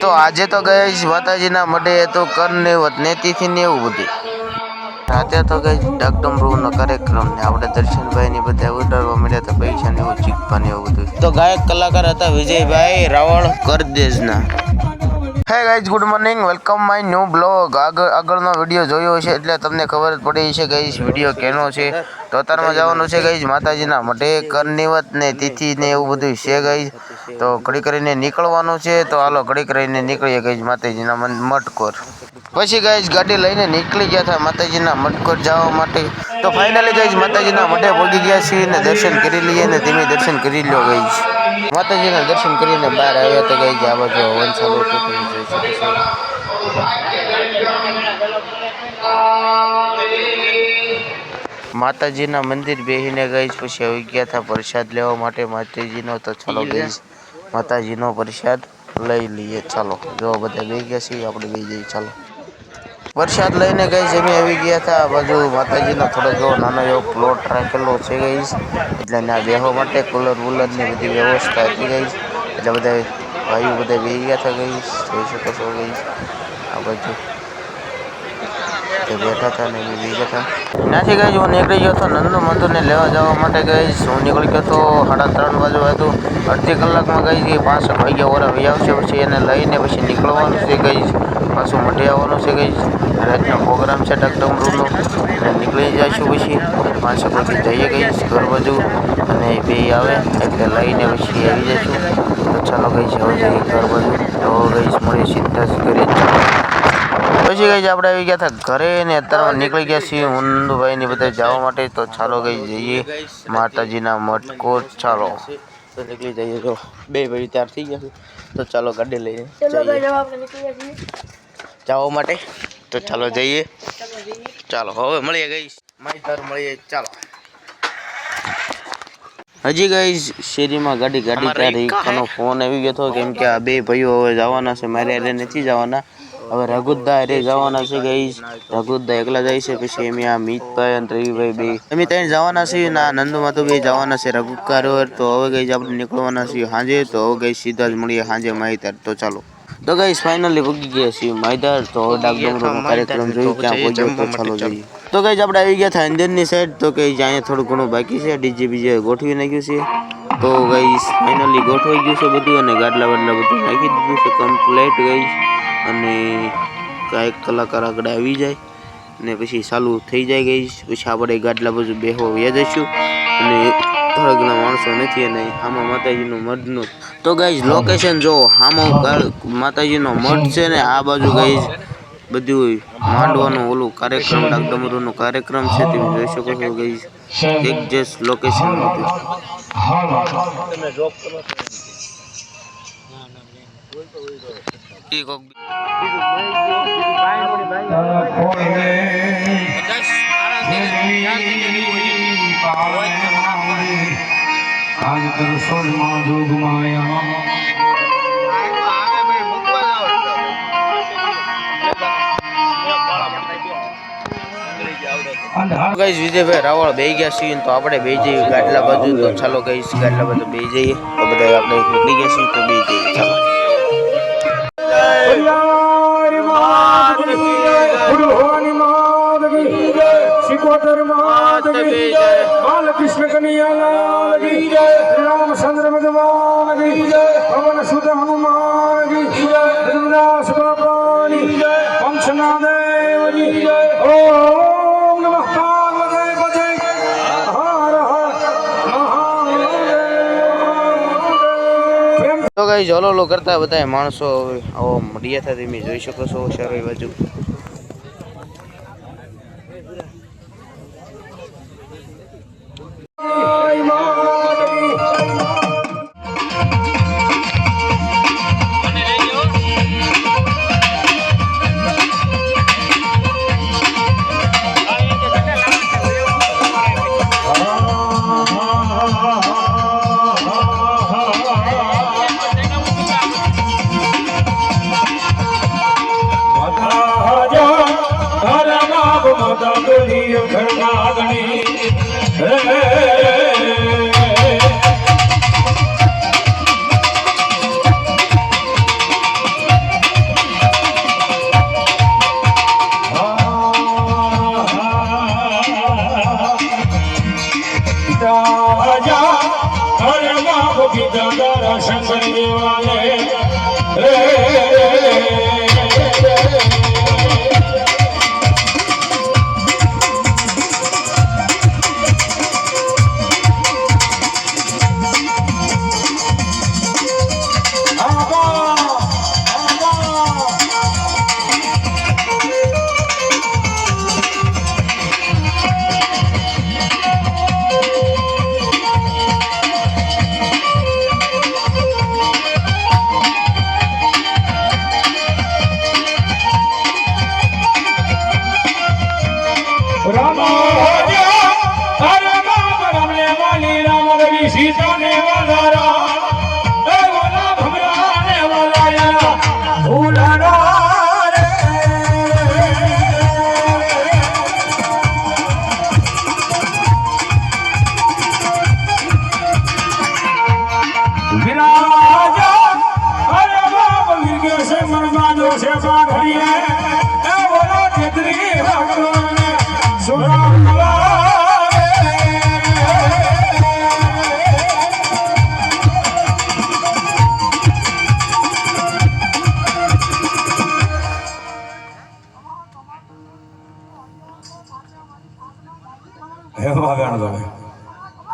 તો આજે તો ગઈ માતાજીના મઢે તો કરને વતનેતીથી ને એવું બધું રાતે તો ગઈ ડાકડમરૂનો કાર્યક્રમ ને આપણે દર્શનભાઈ ની બધા ઉડાડવા મળ્યા હતા પૈસા ને એવું ચીકપા ને એવું બધું તો ગાયક કલાકાર હતા વિજયભાઈ રાવળ કરદેશના hey guys good morning welcome my new blog આગળનો વિડીયો જોયો છે એટલે તમને ખબર જ પડી છે ગાઈઝ વિડીયો કેનો છે તો અત્યારમાં જવાનું છે ગાઈઝ માતાજીના મઢે કરનિવત ને તિથિ ને એવું બધું છે ગાઈઝ તો ઘડી કરીને નીકળવાનું છે તો હાલો ઘડી કરીને નીકળીએ ગાઈઝ માતાજીના મટકોર પછી ગાઈઝ ગાડી લઈને નીકળી ગયા હતા માતાજીના મટકોર જવા માટે તો ફાઇનલી ગાઈઝ માતાજીના મઢે પહોંચી ગયા છીએ ને દર્શન કરી લઈએ ને ધીમે દર્શન કરી લો ગાઈઝ માતાજીના દર્શન કરીને બહાર આવ્યા તો ગાઈઝ આ બાજુ હવન ચાલુ હતું તમે જોઈ શકો છો માતાજીના મંદિર બેહીને ગાઈઝ પછી આવી ગયા હતા પ્રસાદ લેવા માટે માતાજીનો તો ચાલો ગાઈઝ માતાજીનો પ્રસાદ લઈ લઈએ ચાલો જો બધા બેસી ગયા છીએ આપણે બેસી જઈએ ચાલો પ્રસાદ લઈને ગાઈઝ અમે આવી ગયા હતા બાજુ માતાજીનો થોડો એવો નાનો એવો પ્લોટ રાખેલો છે ગાઈઝ એટલે ના બેહવા માટે કુલર વુલરની બધી વ્યવસ્થા હતી ગાઈઝ એટલે બધા ભાઈઓ બધા બેસી ગયા હતા ગાઈઝ જોઈ શકો છો ગાઈઝ આ બાજુ બેઠા હતા ને એ બેસી ગયા હતા ત્યાંથી ગાઈઝ હું નીકળી ગયો હતો નંદુ મંદિરને લેવા જવા માટે ગાઈઝ હું નીકળી ગયો હતો 3:30 વાગે હતું અડધી કલાકમાં ગાઈઝ 5 વાગ્યા ઓરા વહી આવશે પછી એને લઈને પછી નીકળવાનું છે ગાઈઝ પાછું મઢે આવવાનું છે ગાઈઝ રાતનો પ્રોગ્રામ છે ડાકડમરૂનો અને નીકળી જઈશું પછી 5 વાગે જઈએ ગાઈઝ ઘર બાજુ અને બે આવે એટલે લઈને પછી આવી જઈશું તો ચાલો ગાઈઝ હવે જઈએ ઘર બાજુ તો ગાઈઝ મળીએ સીધા ઘરે પછી ગાઈઝ આપણે આવી ગયા હતા ઘરે ને અત્યારે નીકળી ગયા છીએ નંદુભાઈની બધા જવા માટે તો ચાલો ગાઈઝ જઈએ માતાજીના મટકોર ચાલો તો નીકળી જઈએ જો બે ભાઈ તૈયાર થઈ ગયા તો ચાલો ગાડી લઈને જવા માટે તો ચાલો જઈએ ચાલો હવે મળીએ ગાઈઝ માઈતર મળીએ ચાલો હજી ગાઈઝ શેરીમાં ગાડી ત્યારે એકનો ફોન આવી ગયો હતો કેમ કે આ બે ભાઈઓ હવે જવાના છે મારે અરે નથી જવાના હવે રઘુદા અરે જવાના છે ગાઈઝ રઘુદા એકલા જાય છે પછી એમ આ મિતભાઈ અને રવિભાઈ બે અમે ત્યાં જવાના છીએ ના નંદુમાં તો બે જવાના છે રઘુકાર તો હવે ગાઈઝ આપણે નીકળવાના છીએ સાંજે તો હવે ગાઈઝ સીધા જ મળીએ સાંજે માહિતર તો ચાલો તો ગાઈઝ ફાઇનલી પહોંચી ગયા છીએ માહિતર તો હવે ડાકડમરૂનો કાર્યક્રમ જોઈ ક્યાં પહોંચ્યો તો ચાલો જઈએ તો ગાઈઝ આપણે આવી ગયા હતા અંદરની સાઈડ તો ગાઈઝ અહીંયા થોડું ઘણું બાકી છે ડીજે બીજે ગોઠવી નાખ્યું છે તો ગાઈઝ ફાઇનલી ગોઠવાઈ ગયું છે બધું અને ગાડલા વાડલા બધું નાખી દીધું છે કમ્પ્લીટ ગાઈઝ અને કાંઈક કલાકાર આગળ આવી જાય ને પછી ચાલુ થઈ જાય ગાઈઝ પછી આપણે ગાડલા બાજુ બેહવા વ્યા જઈશું અને થોડા ઘણા માણસો નથી અને આમાં માતાજીનું મઢનું તો ગાઈઝ લોકેશન જો આમાં માતાજીનો મઢ છે ને આ બાજુ ગાઈઝ બધું માંડવાનું ઓલું કાર્યક્રમ ડાકડમરૂનો કાર્યક્રમ છે તમે જોઈ શકો છો ગાઈઝ એક્ઝેક્ટ લોકેશન બધું आज दर्शन मां जोग माया ગાઈઝ વિજયભાઈ રાવળ બેસી ગયા છીએ તો આપણે બે જઈએ ગાડલા બાજુ તો ચાલો ગાઈઝ ગાડલા બાજુ બે જઈએ તો બધા આપણે નીકળી ગયા છીએ તો બે જઈએ ચાલો कृष्ण कन्हैया की जय रामचंद्र भगवान की जय पवन सुत हनुमान की जय रघुनाथ बाबा की जय वंशनादेव की जय ओम नमः पार्वती पते हर हर महादेव તો ગાઈઝ હલો કરતા બધા માણસો આવો મળ્યા હતા તમે જોઈ શકો છો શહેર બાજુ છે બાંધડીએ એ બોલો દીકરી ભગવાન સુરા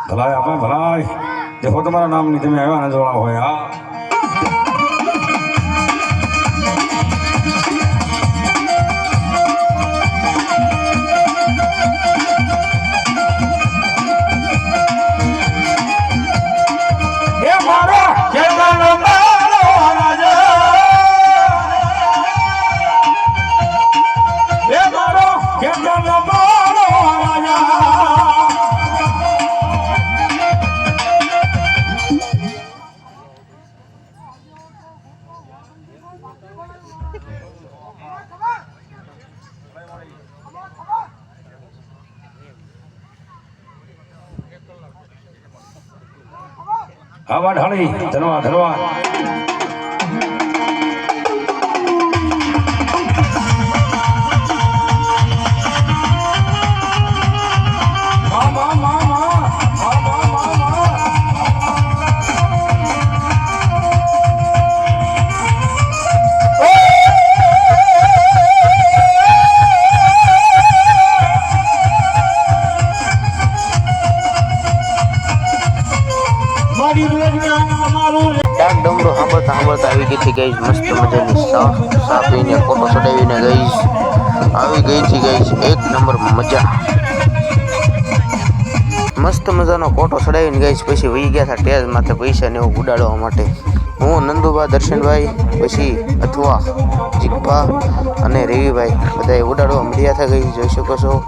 ભલાઈ આપણે ભલાઈ દેખો તમારા નામની તમે આવ્યા ને જોડા હોય હા ઢાળી ધનવા ધનવા ડાક ડમરો સાંભળતા આવી ગઈ હતી ગઈ મસ્ત મજાની સા પીને ફોટો ચડાવીને ગઈ આવી ગઈ હતી ગઈ એક નંબર મજા મસ્ત મજાનો ફોટો ચડાવીને ગઈ પછી વહી ગયા હતા ટેજ માથે પૈસા ને એવું ઉડાડવા માટે હું નંદુબા દર્શનભાઈ પછી અથવા જીગભા અને રવિભાઈ બધા ઉડાડવા મળ્યા હતા ગઈ જોઈ શકો છો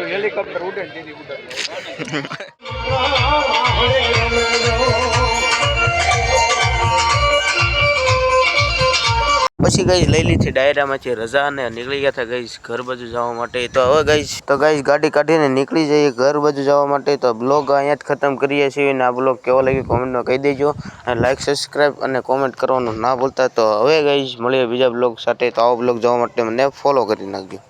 હેલિકોપ્ટર ઉડે પછી ગઈ લઈ લીધી ડાયરામાંથી રજા અને નીકળી ગયા હતા ગઈ ઘર બાજુ જવા માટે તો હવે ગઈ ગાડી કાઢીને નીકળી જઈએ ઘર બાજુ જવા માટે તો બ્લોગ અહીંયા જ ખતમ કરીએ છીએ અને આ બ્લોગ કેવો લાગ્યો કોમેન્ટમાં કહી દેજો અને લાઈક સબસ્ક્રાઈબ અને કોમેન્ટ કરવાનું ના ભૂલતા તો હવે ગઈ મળીએ બીજા બ્લોગ સાથે તો આવો બ્લોગ જોવા માટે મને ફોલો કરી નાખજો